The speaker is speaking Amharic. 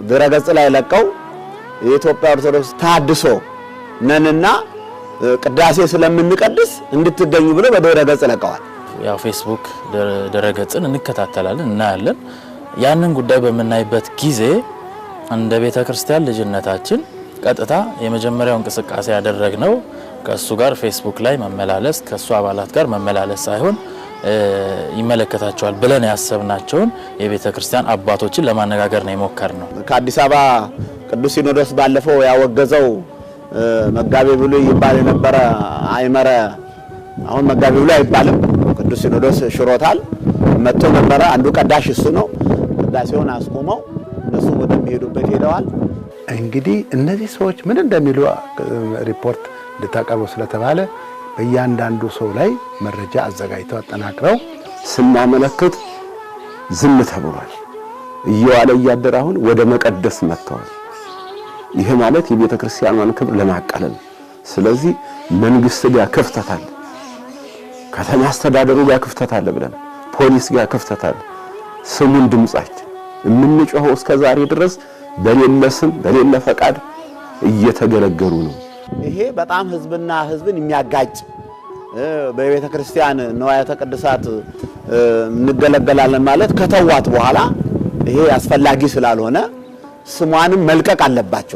ድረገጽ ላይ ለቀው የኢትዮጵያ ኦርቶዶክስ ታድሶ ነንና ቅዳሴ ስለምንቀድስ እንድትገኙ ብለው በድረገጽ ለቀዋል። ያው ፌስቡክ ድረገጽን እንከታተላለን እናያለን። ያንን ጉዳይ በመናይበት ጊዜ እንደ ቤተ ክርስቲያን ልጅነታችን ቀጥታ የመጀመሪያው እንቅስቃሴ ያደረግነው ከሱ ጋር ፌስቡክ ላይ መመላለስ ከሱ አባላት ጋር መመላለስ ሳይሆን ይመለከታቸዋል ብለን ያሰብናቸውን የቤተ ክርስቲያን አባቶችን ለማነጋገር ነው የሞከርነው። ከአዲስ አበባ ቅዱስ ሲኖዶስ ባለፈው ያወገዘው መጋቤ ብሉይ ይባል የነበረ አይመረ አሁን መጋቤ ብሉይ አይባልም። ቅዱስ ሲኖዶስ ሽሮታል። መጥቶ ነበረ። አንዱ ቀዳሽ እሱ ነው። ቅዳሴውን አስቆመው እነሱ ወደሚሄዱበት ሄደዋል። እንግዲህ እነዚህ ሰዎች ምን እንደሚሉ ሪፖርት እንድታቀርቡ ስለተባለ በእያንዳንዱ ሰው ላይ መረጃ አዘጋጅተው አጠናቅረው ስናመለክት ዝም ተብሏል። እየዋለ እያደረ አሁን ወደ መቀደስ መጥተዋል። ይሄ ማለት የቤተ ክርስቲያኗን ክብር ለማቃለል። ስለዚህ መንግስት ጋር ክፍተት አለ፣ ከተማ አስተዳደሩ ጋር ክፍተት አለ ብለን ፖሊስ ጋር ክፍተት አለ። ስሙን ድምጻችን የምንጮኸው እስከዛሬ ድረስ በሌለ ስም በሌለ ፈቃድ እየተገለገሉ ነው። ይሄ በጣም ህዝብና ህዝብን የሚያጋጭ በቤተ ክርስቲያን ንዋያተ ቅድሳት እንገለገላለን ማለት ከተዋት በኋላ ይሄ አስፈላጊ ስላልሆነ ስሟንም መልቀቅ አለባቸው።